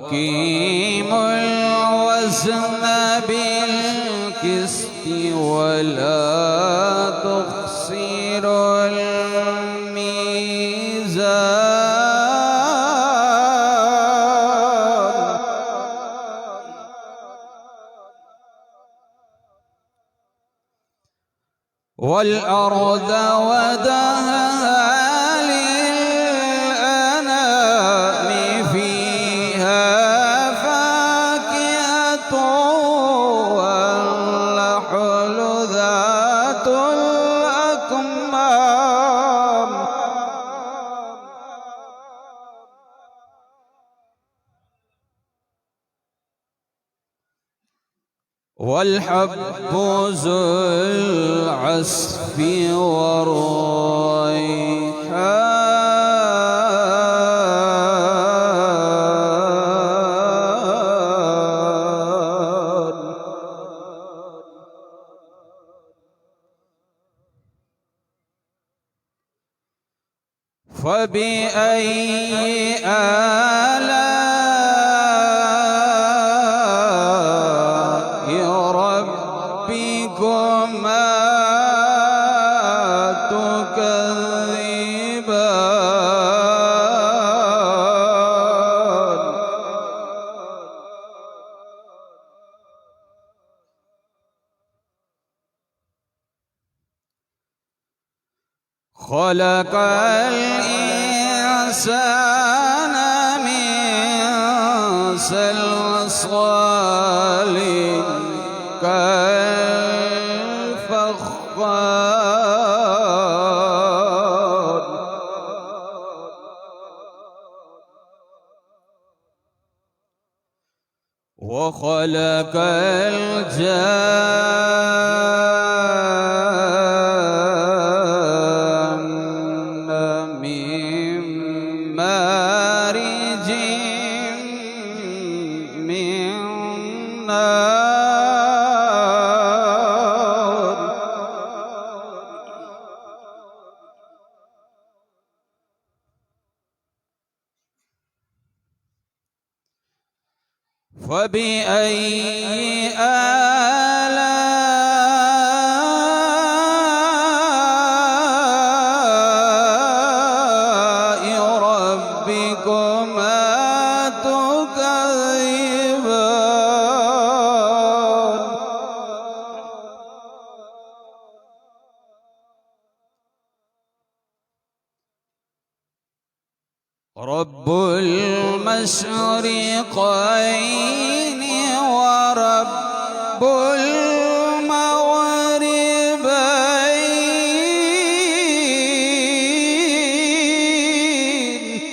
وأقيموا الوزن بالقسط ولا تخسروا الميزان والأرض وضعها والحب ذو العصف والريحان فبأي ربكما تكذبان خلق الإنسان من صلصال كالفخار وخلق الجان من مارج من نار فبأي آلاء ربكما تكذبان رب المشرقين ورب المغربين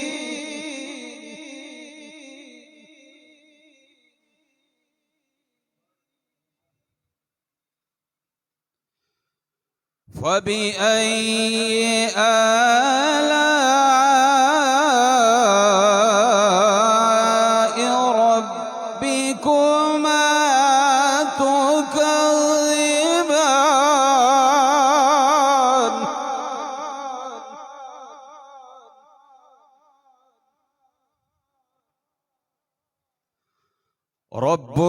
فبأي آلاء ربكما تكذبان رب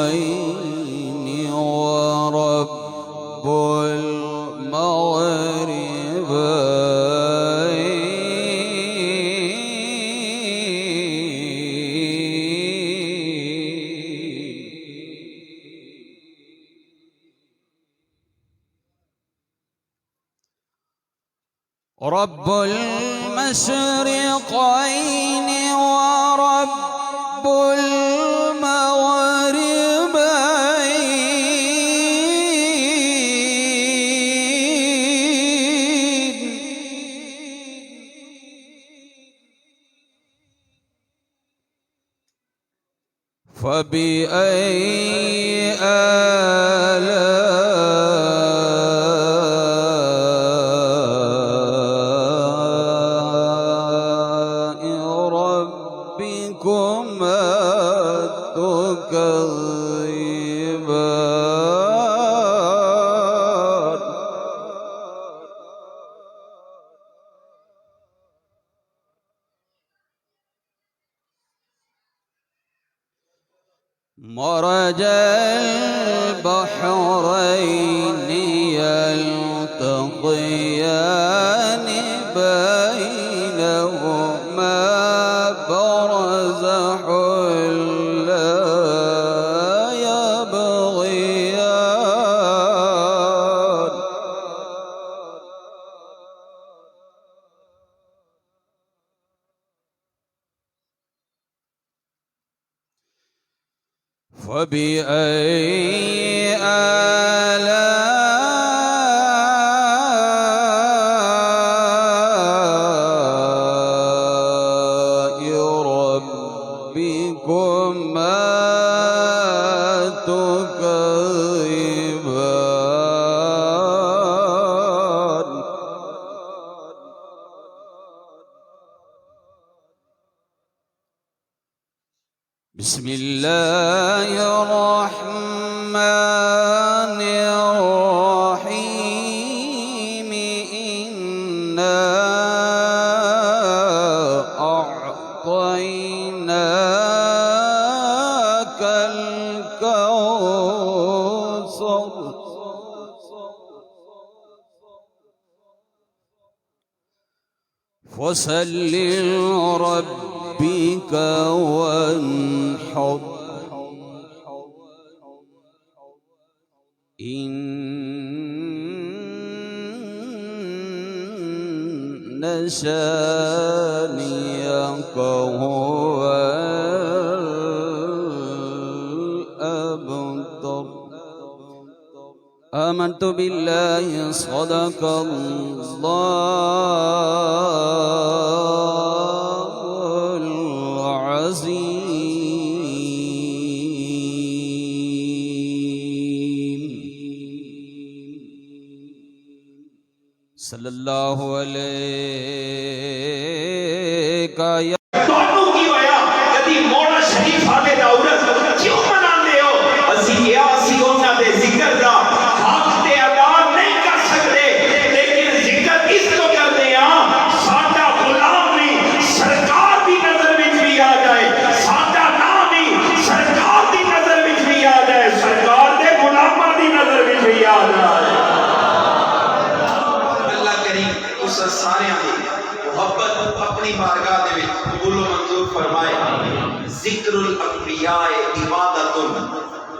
المشرقين ورب المغربين رب المشرقين ورب المغربين فبأي آلاء ربكما مرج البحرين يلتقيان بينهما برزخ لا يبغيان فبأي آلاء ربكما تكذبان بسم الله الرحمن الرحيم إنا أعطيناك الكوثر فصل لربك وانحر إن شانئك هو الأبتر آمنت بالله صدق الله العظيم صلی اللہ علیہ تانوں کی ہویا کدی مولا شریف آدے دا عورت کیوں مناندے ہو اسی انہاں دے ذکر دا حق تے ادا نہیں کر سکتے لیکن ذکر اس کو کرتے ہیں ساڈا غلام نہیں سرکار دی نظر وچ بھی آ جائے ساڈا نام نہیں سرکار دی نظر وچ بھی آ جائے سرکار دے غلاماں دی نظر وچ بھی آ جائے اللہ کریم اس سارے محبت اپنی بارگاہ دے وچ قبول و منظور فرمائے ذکر الانبیاء عبادت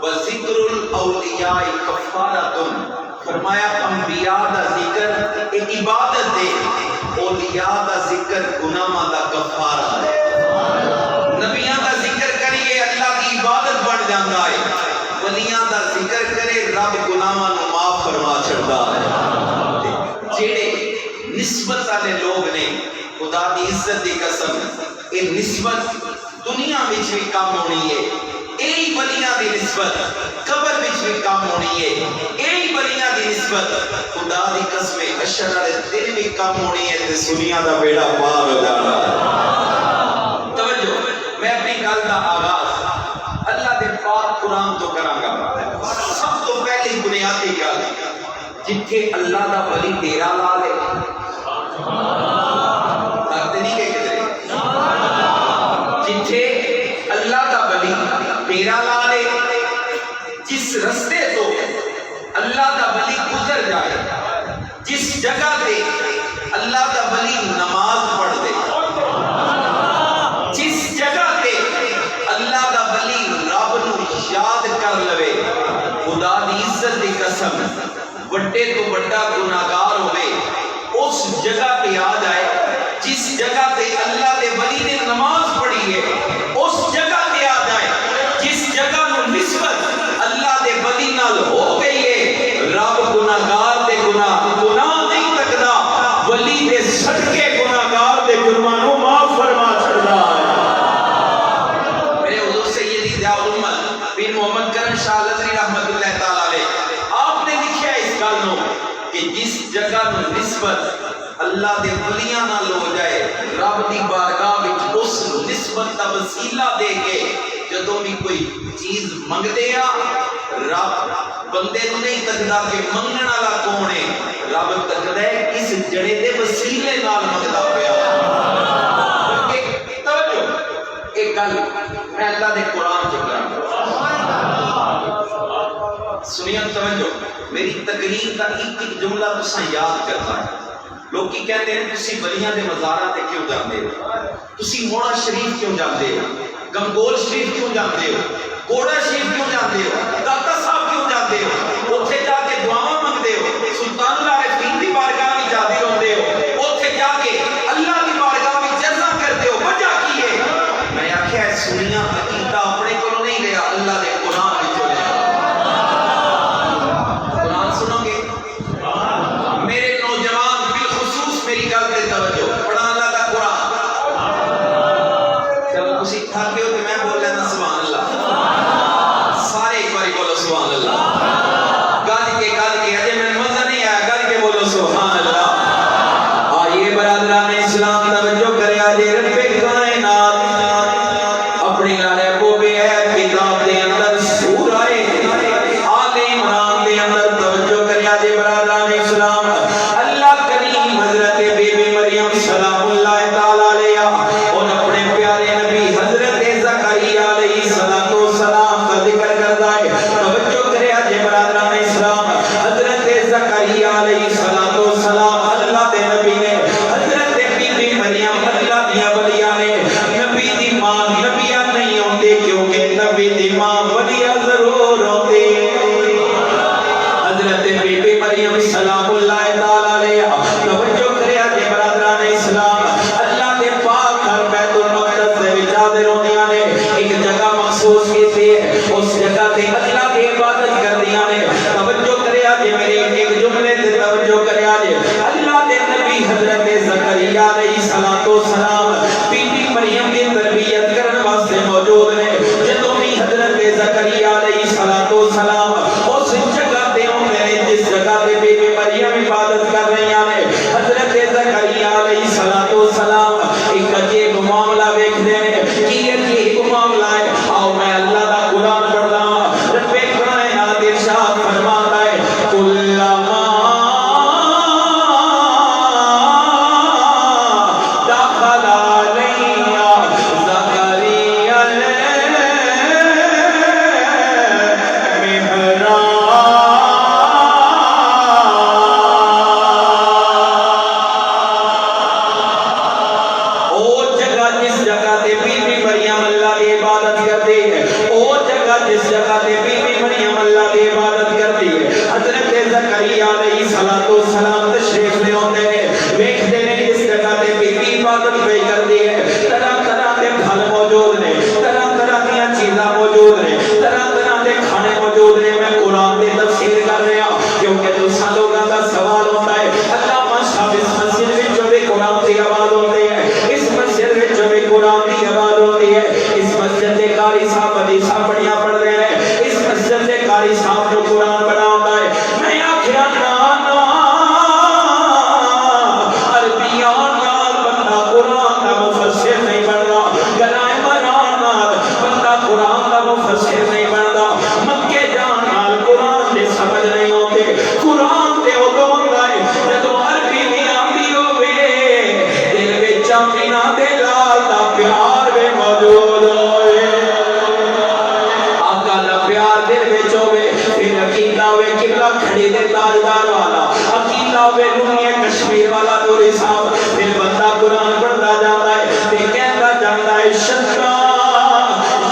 و ذکر الاولیاء کفارت فرمایا انبیاء دا ذکر ایک عبادت ہے اولیاء دا ذکر گناہاں دا کفارہ ہے نبیاں دا ذکر کریے اللہ کی عبادت بن جاندا ہے ولیاں دا ذکر کرے رب گناہاں نو معاف فرما چھڑدا ہے جڑے نسبت والے لوگ نے خدا دی عزت دی قسم یہ نسبت دنیا وچ بھی کام ہونی ہے یہی ولیاں دی نسبت قبر وچ بھی کام ہونی ہے یہی ولیاں دی نسبت خدا دی قسم حشر والے دن بھی کام ہونی ہے تے دنیا دا بیڑا پار ہو جانا ہے توجہ میں اپنی گل دا آغاز اللہ دے پاک قرآن تو کراں گا سب تو پہلی بنیادی گل جتھے اللہ دا ولی تیرا لا لے جتھے اللہ دا ولی تیرا لا لے جس رستے تو اللہ دا ولی گزر جائے جس جگہ تے اللہ دا ولی نماز پڑھ دے جس جگہ تے اللہ دا ولی رب نو یاد کر لوے خدا دی عزت دی قسم بڑے تو بڑا گناہگار ہوئے اس جگہ پہ آ جائے جس جگہ پہ اللہ دے ولی نے نماز پڑھی ہے اس جگہ پہ آ جائے جس جگہ نو نسبت اللہ دے ولی نال ہو گئی ہے رب گناہگار دے گناہ نہیں تکدا ولی دے صدقے گناہگار دے جرماں نو معاف فرما چھڑدا ہے میرے حضور سیدی ضیاء الامت بن محمد کرم شاہ لذری رحمت اللہ تعالی علیہ آپ نے لکھا ہے اس گل نو کہ جس جگہ نو نسبت اللہ دے ولیاں نال ہو جائے رب دی بارگاہ وچ اس نسبت دا وسیلہ دے کے جدوں بھی کوئی چیز منگدے آ رب بندے نو نہیں تکدا کہ منگن والا کون ہے رب تکدا ہے اس جڑے دے وسیلے نال منگدا پیا توجہ ایک گل میں اللہ دے قرآن چ کراں سنیے توجہ، میری تقریر کا ایک ایک جملہ تساں یاد کرنا ہے۔ لوگ کی کہتے ہیں تسی ولیاں دے مزاراں تے کیوں جاندے ہو، تسی موڑا شریف کیوں جاندے ہو، گنگول شریف کیوں جاندے ہو، کوڑا شریف کیوں جاندے ہو، داتا صاحب کیوں جاندے ہو، اوتھے جا کے دعاواں منگدے ہو، سلطان العارفین دی بارگاہ وچ حاضر ہوندے ہو، اوتھے جا کے اللہ دی بارگاہ وچ جزا کرتے ہو، وجہ کی ہے؟ میں آکھیا سنیاں عقیدہ اپنے کولوں نہیں لیا، اللہ دے قرآن وچوں لیا۔ قرآن سنو گے میرے نوجوان، بالخصوص میری گل تے توجہ، پڑھا اللہ دا قرآن۔ چلو تسی تھاکے ہو تے میں بول لینا سبحان اللہ، سارے ایک باری بولو سبحان اللہ، گل کے اجے میں مزہ نہیں آیا، گل کے بولو سبحان اللہ۔ آئیے برادران اسلام توجہ کرے، آجے رب کائنات اپنی محبوب کتاب دے اندر سورہ آل عمران دے اندر توجہ کرے، آجے برادران اسلام اللہ کریم حضرت بی بی مریم سلام اللہ تعالی علیہا اور اپنے پیارے نبی حضرت زکریا علیہ السلام کا ذکر کرتا ہے۔ توجہ کرے آجے برادران اسلام، حضرت زکریا علیہ السلام اللہ دے نبی نے، حضرت بی بی مریم اللہ دیا ولیاں نے، نبی دی ماں نبیاں نہیں ہوندے کیونکہ نبی دی ماں ولیاں ضرور ہوندے۔ حضرت بی بی مریم سلام اللہ تعالی علیہا توجہ کرے آجے برادران اسلام، اللہ دے پاک گھر بیت المقدس دے وچ حاضر ہوندیاں نے، ایک جگہ مخصوص کیتی ہے، اس جگہ تے اللہ دی عبادت کردیاں نے۔ توجہ کرے آجے میرے ایک جملے تے توجہ کرے آجے، اللہ دے نبی حضرت زکریا علیہ السلام بی بی مریم کی تربیت کرنے واسطے موجود نے۔ جدوں بھی حضرت زکریا علیہ السلام اس جگہ تے ہوندے نے جس جگہ تے بی بی مریم عبادت کر رہی ہیں، حضرت زکریا علیہ السلام ایک عجیب معاملہ ویکھدے نے۔ کی عجیب معاملہ ہے؟ آؤ میں اللہ دا قرآن پڑھدا ہاں۔ رب کائنات ارشاد فرماتا ہے، کلما دخل علیہ زکریا السلام تشریف لے ہوندے نے، ویکھدے نے اس جگہ تے بی بی عبادت پہ کردی ہے، طرح طرح دے پھل موجود نے، طرح طرح دیاں چیزاں موجود نے، طرح طرح دے کھانے موجود نے۔ میں قرآن دی تفسیر کر رہا کیونکہ تساں لوگاں دا سوال ہوتا ہے اللہ صاحب اس مسجد وچ بھی قرآن دی آواز ہوندی ہے، اس مسجد وچ بھی قرآن دی آواز ہوندی ہے، اس مسجد دے قاری صاحب حدیثاں بڑیاں پڑھ رہے ہیں، اس مسجد دے قاری صاحب جو قرآن پڑھا ہوندا ہے۔ میں آکھیا نا کشمیر والا نوری صاحب پھر بندہ قرآن پڑھتا جاتا ہے تے کہتا جاتا ہے شتا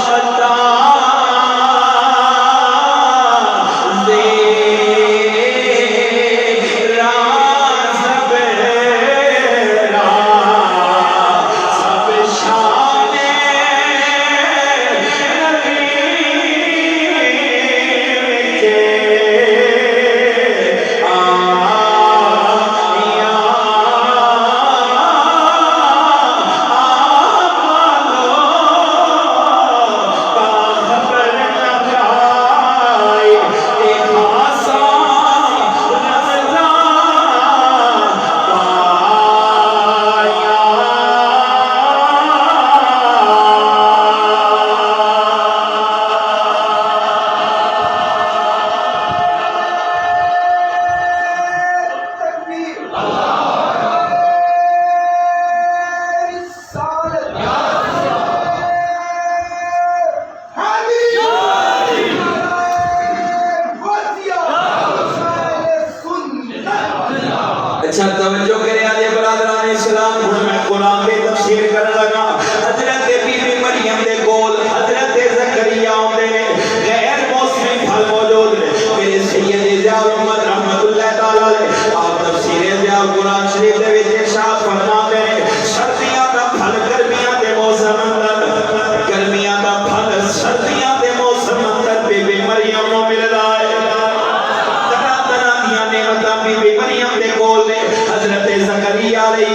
شتا السلام ہن میں قرآن دی تفسیر کرن لگا حضرت بی بی مریم دے کول حضرت زکریا آندے نے غیر موسمی پھل موجود نے میرے سید ضیاء الامت رحمت اللہ تعالی علیہ آپ تفسیر ضیاء قرآن شریف دے وچ ارشاد فرماتے ہیں سردیاں دا پھل گرمیاں دے موسم اندر گرمیاں دا پھل سردیاں دے موسم اندر بی بی مریم نو ملدا ہے بی بی مریم دے کول نے حضرت زکریا علیہ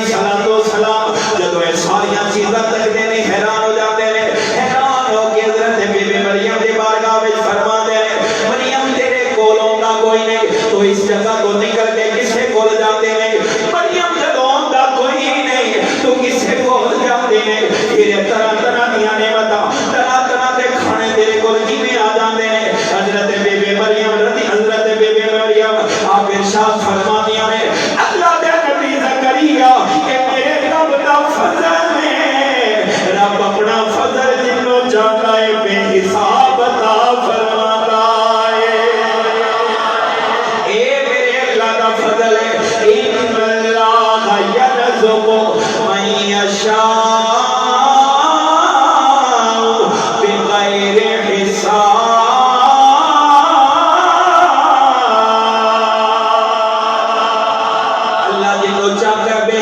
السلام جدو یہ ساری چیزاں تکتے ہیں حیران ہو جاتے ہیں حیران ہو کے حضرت بی بی مریم دے بارگاہ وچ فرماتے ہیں مریم تیرے کول ہوندا کوئی نہیں تو اس جگہ کو نکل کے کسے کول جاتے ہیں مریم جدو ہوندا کوئی نہیں تو کسے کول جاتے ہیں پھر طرح طرح دی نعمتاں طرح طرح دے کھانے تیرے کول کیویں آ جاندے ہیں حضرت بی بی مریم حضرت بی بی مریم آپ ارشاد فرما دیا ہے اللہ دے نبی زکریا کہ میرے رب دا فضل ہے رب اپنا فضل جنوں چاہتا ہے بے حساب عطا فرماتا ہے اے میرے اللہ دا فضل ہے ان اللہ یرزق من یشاء بغیر حساب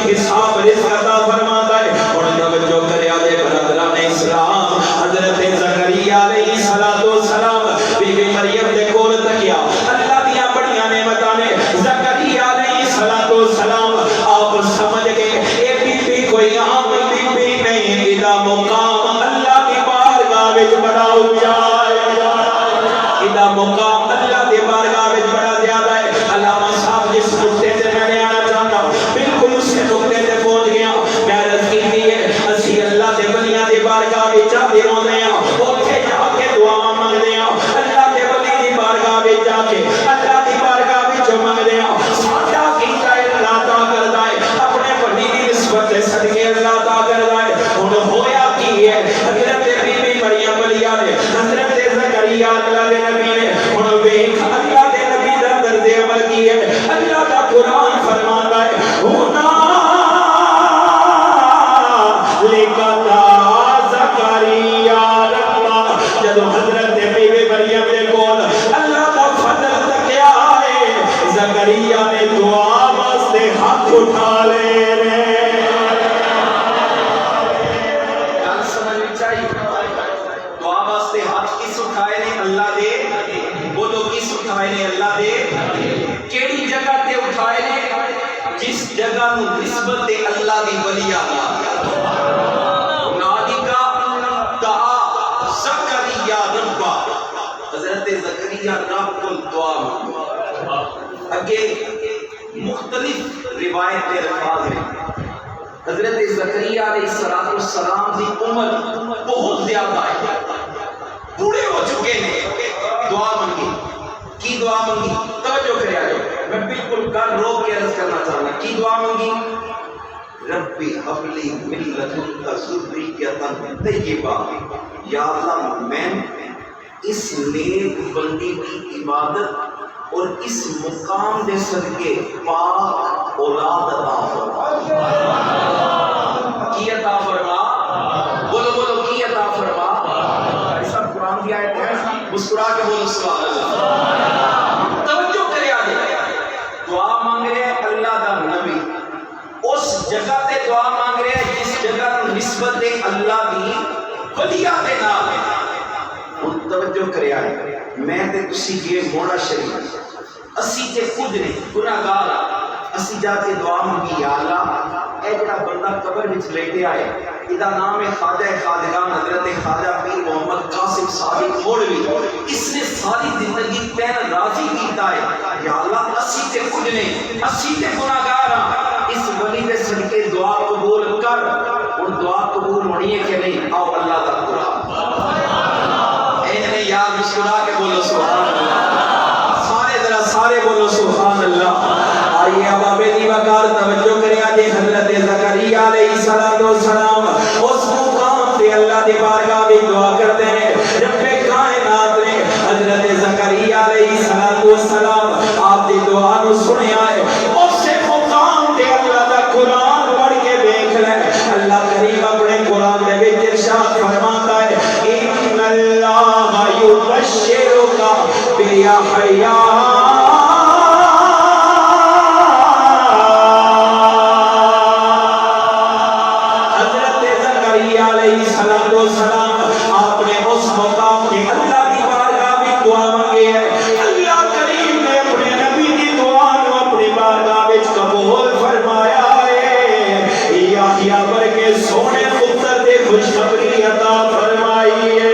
حساب رزق عطا فرماتا ہے اور توجہ کرے آدھے برادران اسلام حضرت زکریا علیہ السلام بی بی مریم دے کول تکیا اللہ دیاں بڑیاں نعمتاں نے زکریا علیہ السلام آپ سمجھ گئے اے بی بی کوئی عام بی بی نہیں ادا مقام اللہ کی بارگاہ وچ بڑا اونچا ہے ادا مقام اللہ کی بارگاہ وچ بڑا زیادہ ہے علامہ صاحب جس نقطے سے میں نے آنا چاہتا ہوں بالکل اس نقطے سے پہنچ گیا میں عرض کی ہے اسی اللہ دے بلیاں دی بارگاہ وچ جاندے ہوندے ہاں اوتھے جا کے دعا منگدے ہاں اللہ دے بلی دی بارگاہ وچ جا کے اللہ دی بارگاہ وچ منگدے ہاں ساڈا کیتا ہے اللہ عطا کردا ہے اپنے بڑی دی نسبت دے صدقے اللہ عطا کردا ہے ہن ہویا کی ہے حضرت بی بی مریم علیہ نے حضرت زکریا اللہ دے نبی نے ہن ویکھ اللہ دے نبی دا درد عمل کی ہے اللہ دا قرآن فرماتا ہے ہونا لکتا زکریا ربا جدو حضرت بی بی مریم دے کول اللہ دا فضل تکیا ہے زکریا نے دعا واسطے ہاتھ اٹھا لے گل سمجھ چاہیے دعا واسطے ہاتھ کس اٹھائے نے اللہ دے بولو کس اٹھائے نے اللہ دے کیڑی جگہ تے اٹھائے نے جس جگہ نو نسبت اللہ دی ولی آنا نادیکا دعا زکریا ربا حضرت زکریا رب کو دعا اگے مختلف روایت کے الفاظ ہیں حضرت زکریا علیہ السلام کی عمر بہت زیادہ ہے بوڑھے ہو چکے ہیں دعا منگی کی دعا منگی توجہ کرے آئے میں بالکل کل روک کے عرض کرنا چاہنا کی دعا منگی ربی حبلی من لدنک ذریۃ طیبہ یا اللہ میں اس نیک بندی کی عبادت اور اس مقام دے صدقے پاک اولاد عطا فرما کی عطا فرما بولو بولو کی عطا فرما ایسا قرآن کی آیت ہے مسکرا کے بولو سبحان اللہ توجہ کرے آگے دعا مانگ رہے ہیں اللہ دا نبی اس جگہ تے دعا مانگ رہے ہیں جس جگہ نسبت اللہ دی ولیہ دے نام ہے توجہ کرے آئے میں تے کسی یہ موڑا شریف اسی تے خود نے گناہگار اسی جا کے دعا منگی یا اللہ اے جڑا بندہ قبر وچ لیٹے آئے ادا نام ہے خواجہ خواجگان حضرت خواجہ پیر محمد قاسم صادق مولوی اس نے ساری زندگی تین راضی کیتا ہے یا اللہ اسی تے خود نے اسی تے گناہگار اس ولی دے صدقے دعا قبول کر اور دعا قبول ہونی ہے کہ نہیں آؤ اللہ کا قرآن یار مسکرا کے بولو سبحان اللہ سارے ذرا سارے بولو سبحان اللہ آئیے اب آپ دی وقار توجہ کریں آجے حضرت زکریا علیہ السلام اس مقام سے اللہ دی بارگاہ بھی دعا کرتے ہیں رب کائنات نے حضرت زکریا علیہ السلام آپ دی دعا نو سنے آئے اس مقام سے اللہ دا قرآن پڑھ کے علیہ السلام آپ نے اس مقام کے اللہ کی بارگاہ میں دعا مانگی ہے. اللہ کریم نے اپنے نبی کی دعا کو اپنی بارگاہ میں قبول فرمایا ہے. یحییٰ ورگے سونے پتر دے خوشخبری عطا فرمائی ہے.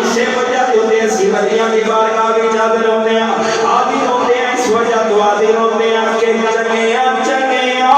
اسے وجہ تو دے اسی ولیاں کی بارگاہ میں حاضر ہوتے ہیں حاضر ہوتے ہیں اس وجہ تو حاضر ہوتے ہیں کہ چنگیاں چنگیاں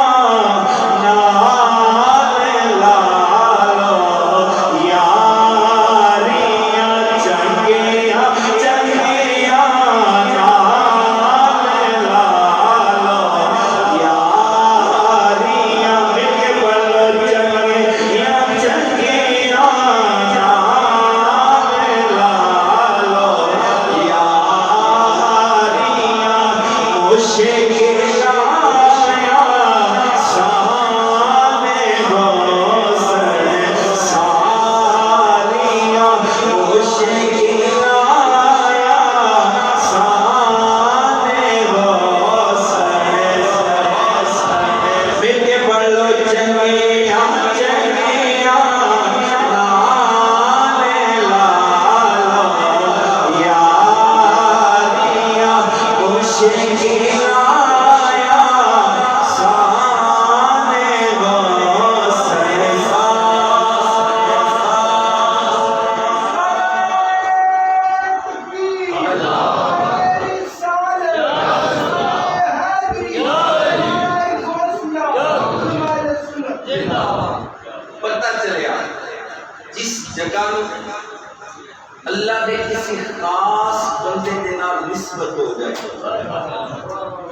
اللہ دے کسی خاص بندے دے نال نسبت ہو جائے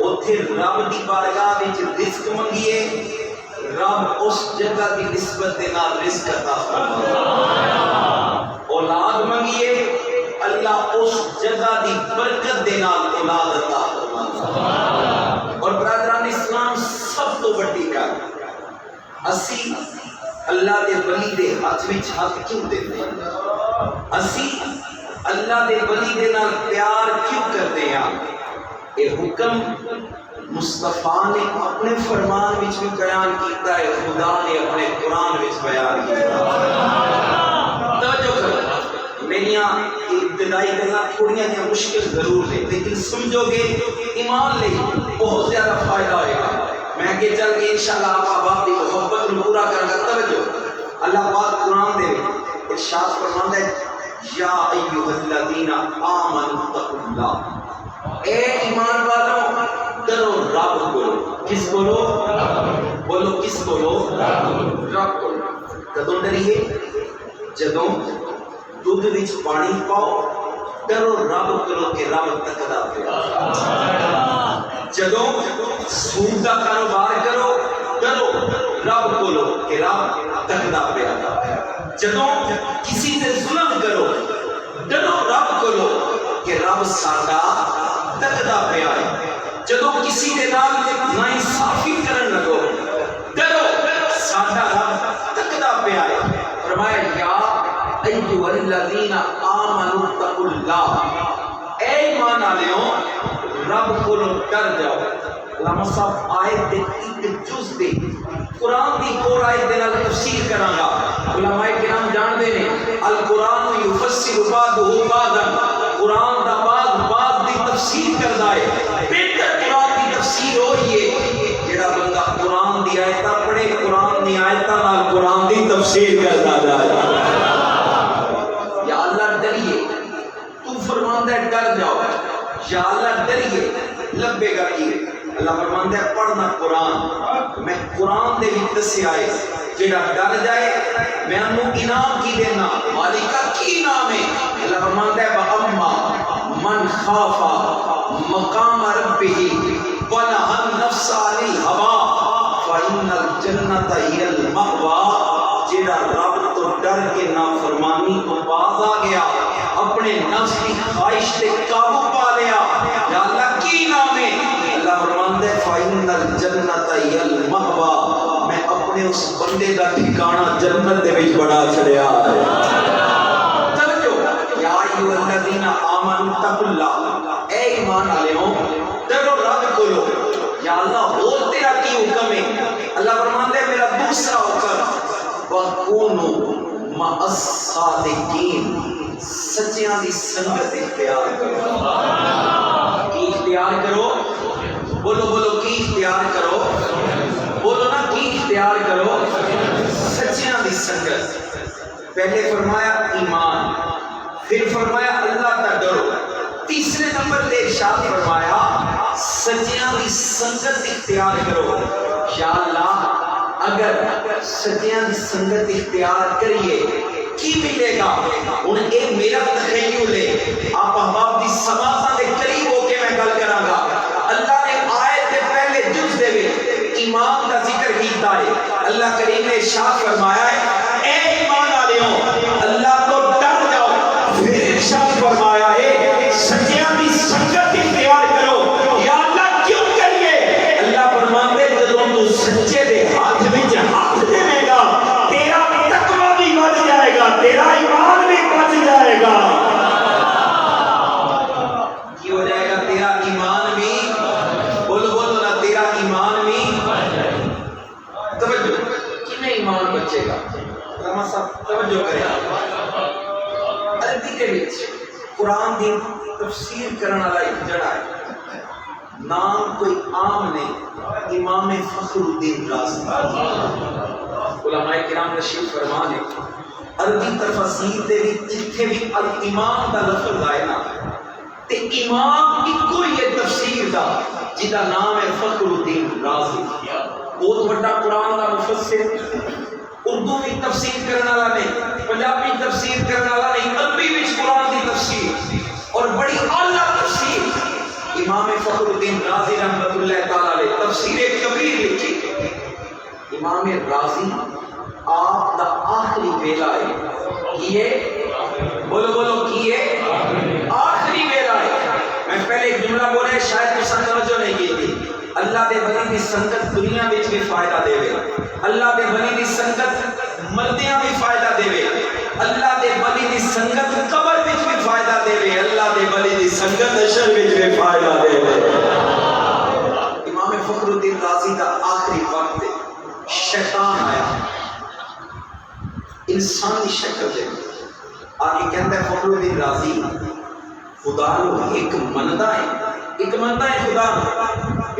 اوتھے رب دی بارگاہ وچ رزق منگیے رب اس جگہ دی نسبت دے نال رزق عطا فرمائے. اولاد منگیے اللہ اس جگہ دی برکت دے نال اولاد عطا فرمائے. اور برادران اسلام سب تو بڑی گل اسی اللہ دے ولی دے ہاتھ وچ ہاتھ کیوں دیندے ہیں؟ اسی اللہ دے ولی دے نال پیار کیوں کرتے ہیں؟ یہ حکم مصطفیٰ نے اپنے فرمان وچ بھی بیان کیتا ہے خدا نے اپنے قرآن وچ بیان کیتا ہے. توجہ کرو میریاں ابتدائی گلاں تھوڑیاں جہاں مشکل ضرور ہے لیکن سمجھو گے ایمان لے بہت زیادہ فائدہ ہوئے گا. میں کہ چل کے انشاءاللہ آپ احباب کی محبت کو پورا کرنا. توجہ اللہ پاک قرآن دے ارشاد فرماتا ہے یا ایھا الذین آمنوا اتقوا اللہ اے ایمان والوں ڈرو رب کو. کس کو بولو کس کو رب کو. کدوں ڈریے؟ جدوں دودھ وچ پانی پاؤ ڈرو رب کو کہ رب تکدا پیا. جدوں سود دا کاروبار کرو ڈرو رب کو کہ رب تکدا پیا. جدوں کسی سے ظلم کرو ڈرو رب کو کہ رب ساڈا تکدا پیا ہے. جدوں کسی دے نال ناانصافی کرن لگو ڈرو ساڈا رب تکدا پیا ہے. فرمایا یا ایھا الذین آمنوا اتقوا اللہ اے ایمان والےو رب کو ڈر جاؤ. علامہ صاحب آیت دے ایک جز دے قرآن دی اور آیت دے نال تفسیر کراں گا. علماء کرام جان دے نے القرآن یفسر بعضہ بعضا قرآن دا بعض دی تفسیر کردا ہے. بہتر قرآن دی تفسیر ہوئی ہے جڑا بندہ قرآن دی آیتاں پڑھے قرآن دی آیتاں نال قرآن دی تفسیر کردا جائے. یا اللہ ڈریے تو فرماندا ہے ڈر جاؤ. یا اللہ ڈریے لبے گا کی اللہ فرماندا ہے پڑھنا قرآن. میں قرآن دے وچ دسیا ہے جڑا ڈر جائے میں انہوں انعام کی دینا. مالکہ کی نام ہے؟ اللہ فرماندا ہے وَأَمَّا مَنْ خَافَ مَقَامَ رَبِّهِ وَنَهَى النَّفْسَ عَنِ الْهَوَىٰ فَإِنَّ الْجَنَّةَ هِيَ الْمَأْوَىٰ. جڑا رب تو ڈر کے نافرمانی تو باز آ گیا اپنے نفس کی خواہش تے قابو پا لیا. یا اللہ کی نام ہے؟ اللہ فرماندا ہے فَإِنَّ الْجَنَّةَ هِيَ الْمَأْوَىٰ میں اپنے اس بندے کا ٹھکانہ جنت دے وچ بڑا چھڑیا ہے. توجہ یا ایھا الذین آمنوا اتقوا اللہ اے ایمان والےو ڈرو رب کو. یا اللہ اور تیرا کی حکم ہے؟ اللہ فرماندا ہے میرا دوسرا حکم وَكُونُوا مع الصادقین، سچیاں دی سنگت اختیار کرو۔ کی اختیار کرو؟ بولو بولو، کی اختیار کرو؟ بولو نا، کی اختیار کرو؟ سچیاں دی سنگت۔ پہلے فرمایا ایمان، پھر فرمایا اللہ کا ڈرو، تیسرے نمبر پہ ارشاد فرمایا سچیاں دی سنگت اختیار کرو۔ یا اللہ اگر سچیاں دی سنگت اختیار کریے کی ملے گا؟ ہن اے میرا تخیل ہے، آپ احباب دی سماعتاں دے قریب ہو کے میں گل کراں گا۔ اللہ نے آیت دے پہلے جز دے وچ ایمان دا ذکر کیتا ہے۔ اللہ کریم نے ارشاد فرمایا ہے اے ایمان والےو اللہ تو ڈر جاؤ، پھر ارشاد فرمایا ہے سچیاں دی سنگت اختیار کرو۔ یا اللہ کیوں کریے؟ اللہ فرماتے جدوں تو سچے دے ہاتھ وچ ہاتھ دے گا تیرا تقوی بھی بچ جائے گا، تیرا ایمان بھی بچ جائے گا۔ کی ہو جائے گا؟ تیرا ایمان بھی، بولو بولو نا، تیرا ایمان بھی۔ توجہ، کنے ایمان بچے گا؟ رحمہ صاحب توجہ کریں۔ عربی کے وچ قرآن دی تفسیر کرنے والا ایک جڑا ہے، نام کوئی عام نہیں، امام فخر الدین رازی۔ علماء کرام تشریف فرما نے عربی تفسیر دے وچ جتھے بھی الامام دا لفظ آئے نا تے امام اکو ہی ہے تفسیر دا، جدا نام ہے فخر الدین رازی۔ بہت بڑا قرآن دا مفسر، اردو میں تفسیر کرنے والا نہیں، پنجابی تفسیر کرنے والا نہیں، عربی میں قرآن دی تفسیر اور بڑی اعلیٰ تفسیر امام فخر الدین رازی رحمۃ اللہ تعالی علیہ تفسیر کبیر لکھی۔ امام رازی آپ دا آخری ویلا ہے، کیے؟ بولو بولو، کیے؟ آخری ویلا ہے۔ میں پہلے ایک جملہ بولے شاید تساں توجہ نہیں کی تھی۔ اللہ دے ولی دی سنگت دنیا وچ بھی فائدہ دے وے، اللہ دے ولی دی سنگت مردیاں بھی فائدہ دے وے، اللہ دے ولی دی سنگت قبر وچ بھی فائدہ دے وے، اللہ دے ولی دی سنگت حشر وچ بھی فائدہ دے وے۔ امام فخر الدین رازی دا آخری وقت شیطان آیا انسانی شکل دے، آگے کہتا ہے فخر الدین رازی خدا نو ایک مندا ہے، ایک مندا ہے خدا نو۔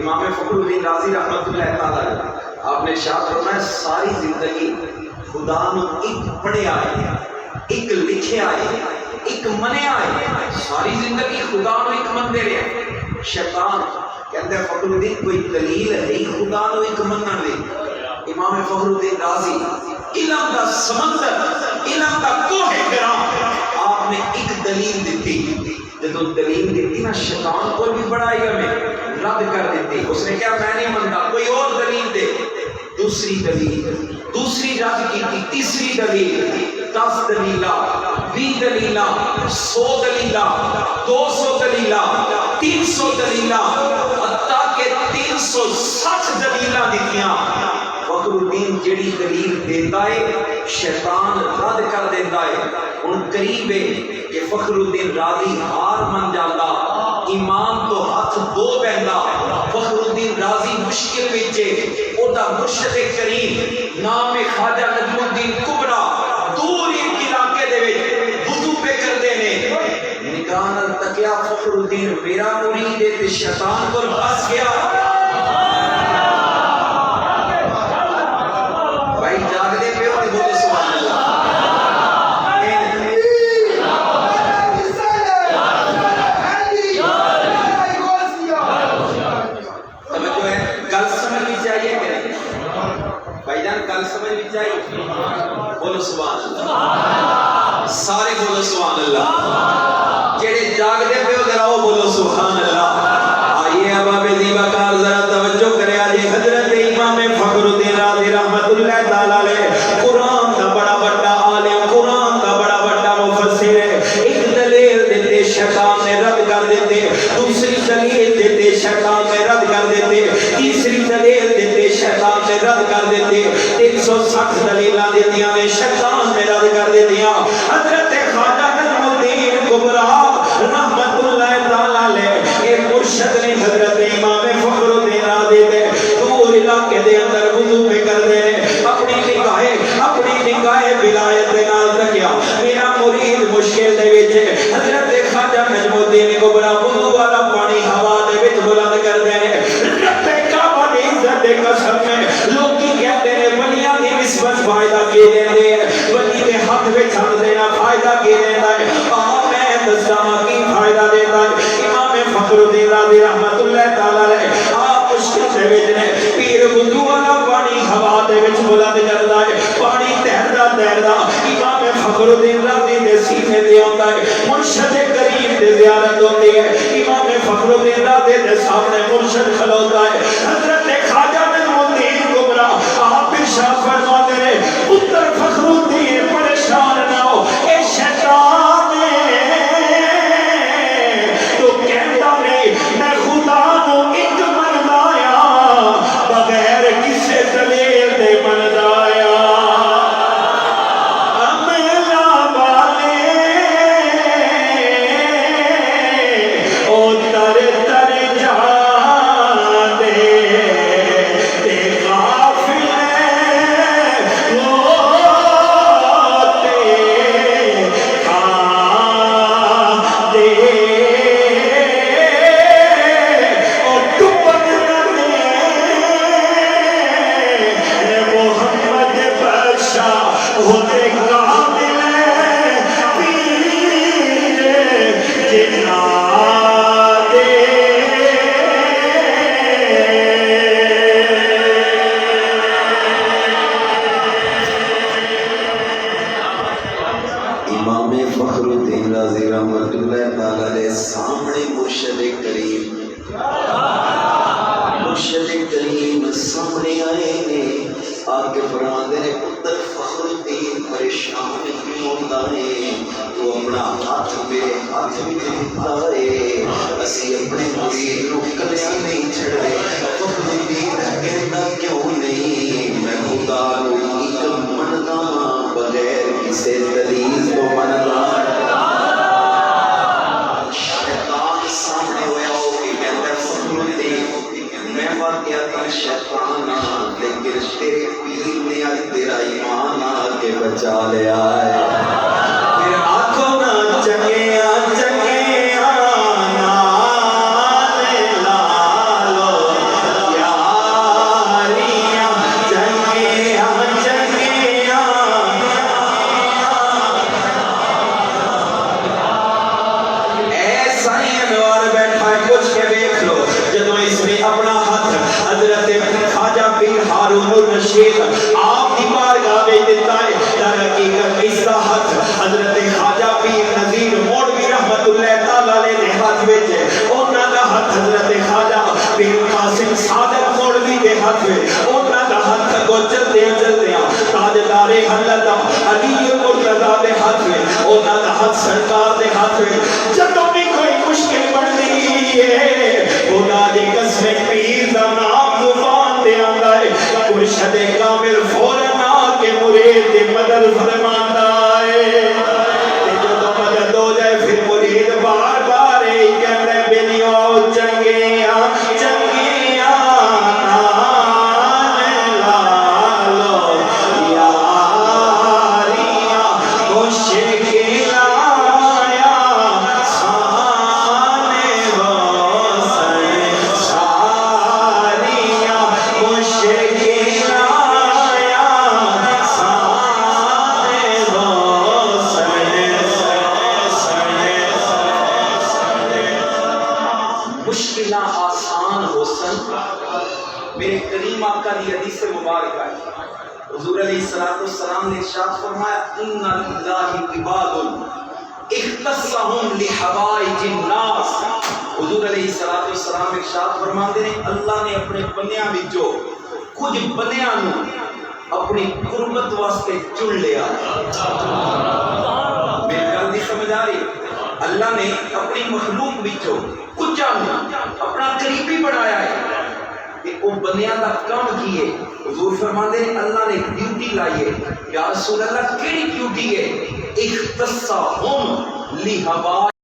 امام فخر الدین رازی رحمۃ اللہ تعالی علیہ آپ نے ارشاد فرمایا ساری زندگی خدا نو ایک پڑھیا ہے، ایک لکھیا ہے، ایک منیا ہے، ساری زندگی خدا نو ایک مندے رہے۔ شیطان کہتا ہے فخر الدین کوئی دلیل ہے خدا نو ایک منن دی؟ امام فخر الدین رازی علم دا سمندر، علم دا کوہ گراں آپ نے ایک دلیل دیتی۔ جدو دلیل دیتی نا شیطان کو بھی بڑا علم ہے، رد کر دیتی۔ اس نے کہا میں نہیں منتا، کوئی اور دلیل دے۔ دوسری دلیل، دوسری رد کی تھی، تیسری دلیل، 10 دلیلہ، 20 دلیلہ، 100 دلیلہ، 200 دلیلہ، 300 دلیلہ، حتیٰ کہ 360 دلیلہ دیتیاں۔ فخر الدین جڑی دلیل دیتا ہے شیطان رد کر دیتا ہے۔ ان قریب ہے کہ فخر الدین رازی ہار من جاتا، ایمان تو ہاتھ دو بہندا۔ فخر الدین رازی مشکل وچے، او دا مرشد کریم نام خواجہ نجم الدین کبرا دور ایک علاقے دے وچ وضو پہ کردے نے، نگاہ نال تکیا فخر الدین میرا مرید ہے تے شیطان کو پھس گیا۔ بھائی جاگ دے پہ ہوتے بولے سبحان اللہ۔ بولو سبحان اللہ، سارے بولو سبحان اللہ، جڑے جاگ دے پہ ہو ذرا وہ بولو سبحان اللہ۔ آئیے اب آپ دیبا کار ذرا توجہ کرے آجے حضرت امام فخر الدین رازی رحمت اللہ تعالی علیہ قرآن کا بڑا بڑا عالم، قرآن کا بڑا بڑا مفسر ہے۔ ایک دلیل دیتے شیطان نے رد کر دیتے، دوسری دلیل دیتے شیطان نے رد کر دیتے، تیسری دلیل دیتے شیطان نے رد کر دیتے، 360 دلیلاں دیتیاں نے شیطان نے رد کر دیتیاں۔ حضرت خواجہ نجم الدین کبرا رحمت اللہ تعالی علیہ اے مرشد نے حضرت امام فخر الدین رازی دے دور علاقے دے اندر وضو پہ کر دے اپنی نگاہ ولایت دے نال فائدہ کی دیندے ولی دے ہاتھ وچ ہاتھ دینا فائدہ کی دیندا ہے میں دساں کی فائدہ دیندا ہے امام فخر الدین رازی رحمت اللہ تعالی علیہ آپ مشکل دے وچ نے پیر وضو والا پانی ہوا دے وچ بلند کردا ہے پانی تیردا امام فخر الدین رازی دے سینے تے آندا ہے مرشد کریم دے زیارت ہوندی ہے امام فخر الدین رازی دے سامنے مرشد کھلوتا ہے حضرت خواجہ نظم الدین کبرا آپ ارشاد فرماتے ہیں پتر فخر الدین پریشان نہ ہو اے شیطان تو کہتا نہیں میں خدا نو ایک منایا بغیر کسے دلیل دے منایا اپنی قربت واسطے چن لیا میری گل دی سمجھ آ رہی اللہ نے اپنی مخلوق وچوں کچھ اپنا قریبی بنایا ہے کہ وہ بنیا دا کام کیے حضور فرماتے ہیں اللہ نے ڈیوٹی لائی ہے یا رسول اللہ کیڑی ڈیوٹی ہے اختصاہم لہوا